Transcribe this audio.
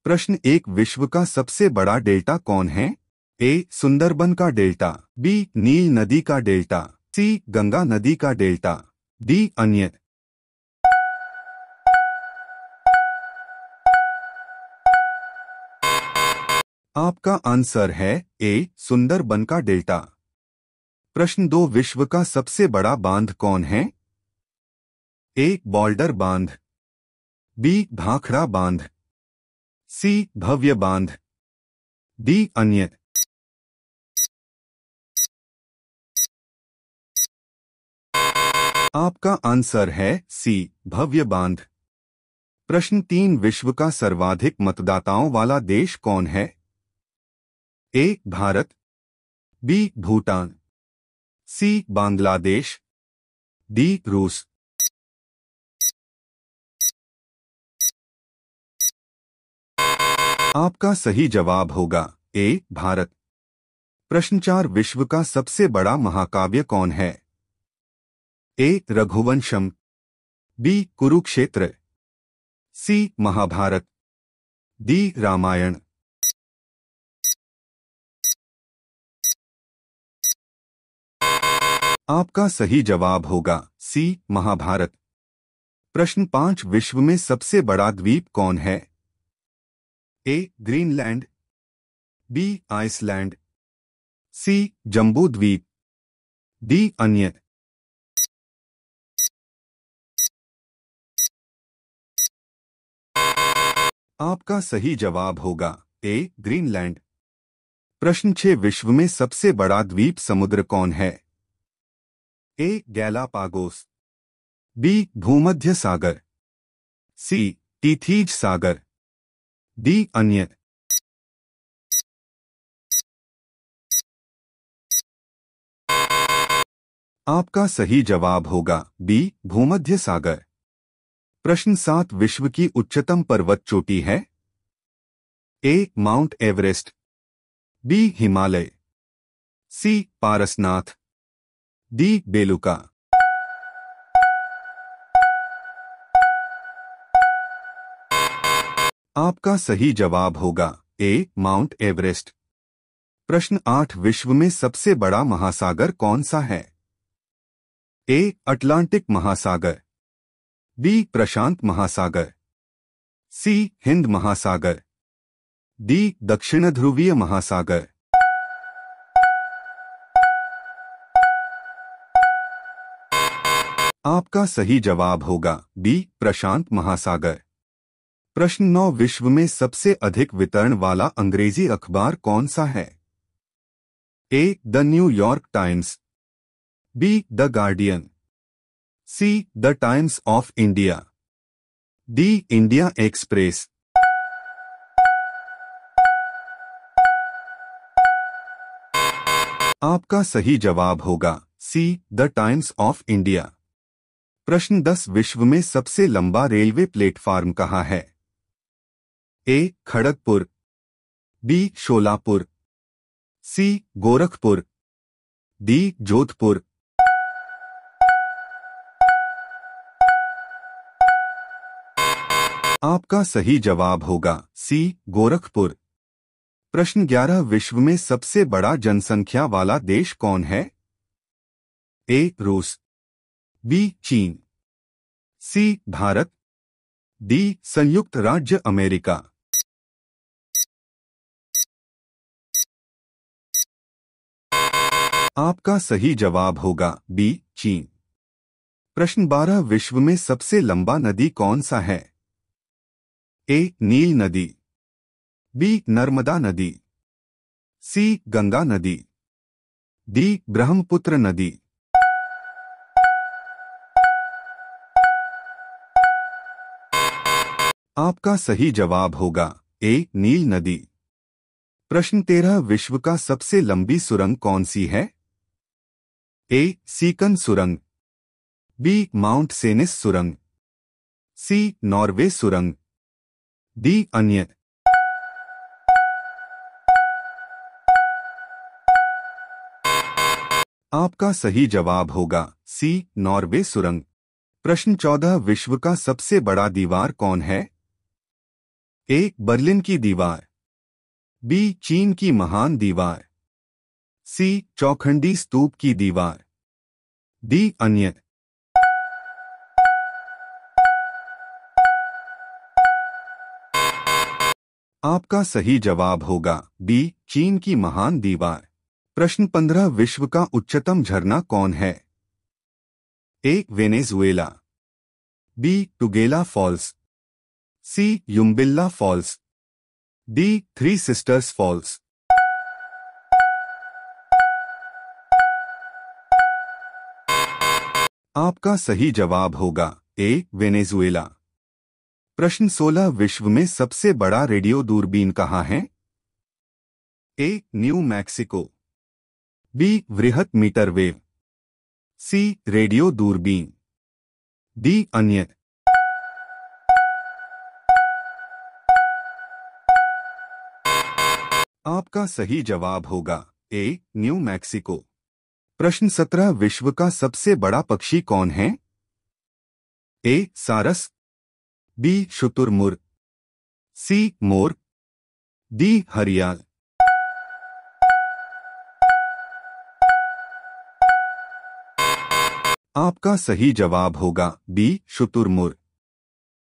प्रश्न एक, विश्व का सबसे बड़ा डेल्टा कौन है? ए. सुंदरबन का डेल्टा, बी. नील नदी का डेल्टा, सी. गंगा नदी का डेल्टा, डी. अन्य। आपका आंसर है ए. सुंदरबन का डेल्टा। प्रश्न दो, विश्व का सबसे बड़ा बांध कौन है? ए. बॉल्डर बांध, बी. भाखड़ा बांध, सी. भव्य बांध, डी. अन्य। आपका आंसर है सी. भव्य बांध। प्रश्न तीन, विश्व का सर्वाधिक मतदाताओं वाला देश कौन है? ए. भारत, बी. भूटान, सी. बांग्लादेश, डी. रूस। आपका सही जवाब होगा ए. भारत। प्रश्न चार, विश्व का सबसे बड़ा महाकाव्य कौन है? ए. रघुवंशम, बी. कुरुक्षेत्र, सी. महाभारत, डी. रामायण। आपका सही जवाब होगा सी. महाभारत। प्रश्न पांच, विश्व में सबसे बड़ा द्वीप कौन है? A. Greenland, B. Iceland, C. Jambu Dwip, D. अन्य। आपका सही जवाब होगा ए. ग्रीनलैंड। प्रश्न छह, विश्व में सबसे बड़ा द्वीप समुद्र कौन है? ए. Galapagos, B. भूमध्य सागर, सी. टीथीज सागर, डी. अन्य। आपका सही जवाब होगा बी. भूमध्य सागर। प्रश्न सात, विश्व की उच्चतम पर्वत चोटी है? A. Mount Everest, B. Himalaya, C. Parasnath, D. Belukha. आपका सही जवाब होगा ए. Mount Everest. प्रश्न आठ, विश्व में सबसे बड़ा महासागर कौन सा है? ए. अटलांटिक महासागर, बी. प्रशांत महासागर, सी. हिंद महासागर, डी. दक्षिण ध्रुवीय महासागर। आपका सही जवाब होगा बी. प्रशांत महासागर। प्रश्न नौ, विश्व में सबसे अधिक वितरण वाला अंग्रेजी अखबार कौन सा है? A. The New York Times, B. The Guardian, C. The Times of India, D. India Express. आपका सही जवाब होगा C. The Times of India. प्रश्न 10, विश्व में सबसे लंबा रेलवे प्लेटफार्म कहाँ है? ए. खड़गपुर, बी. शोलापुर, सी. गोरखपुर, डी. जोधपुर। आपका सही जवाब होगा सी. गोरखपुर। प्रश्न 11, विश्व में सबसे बड़ा जनसंख्या वाला देश कौन है? ए. रूस, बी. चीन, सी. भारत, डी. संयुक्त राज्य अमेरिका। आपका सही जवाब होगा बी. चीन। प्रश्न 12, विश्व में सबसे लंबा नदी कौन सा है? ए. नील नदी, बी. नर्मदा नदी, सी. गंगा नदी, डी. ब्रह्मपुत्र नदी। आपका सही जवाब होगा ए. नील नदी। प्रश्न 13, विश्व का सबसे लंबी सुरंग कौन सी है? ए. सीकन सुरंग, बी. माउंट सेनिस सुरंग, सी. नॉर्वे सुरंग, डी. अन्य। आपका सही जवाब होगा सी. नॉर्वे सुरंग। प्रश्न 14, विश्व का सबसे बड़ा दीवार कौन है? ए बर्लिन की दीवार, बी चीन की महान दीवार, सी चौखंडी स्तूप की दीवार, डी अन्य। आपका सही जवाब होगा बी चीन की महान दीवार। प्रश्न 15 विश्व का उच्चतम झरना कौन है? A Venezuela, B Tugela Falls, C Yumbilla Falls, D Three Sisters Falls. आपका सही जवाब होगा ए वेनेजुएला। प्रश्न 16 विश्व में सबसे बड़ा रेडियो दूरबीन कहाँ है? ए न्यू मैक्सिको, बी वृहत मीटरवेव, सी रेडियो दूरबीन, डी अन्य। आपका सही जवाब होगा ए न्यू मैक्सिको। प्रश्न 17 विश्व का सबसे बड़ा पक्षी कौन है? ए सारस, बी शुतुरमुर्ग, सी मोर, डी हरियाल। आपका सही जवाब होगा बी शुतुरमुर्ग।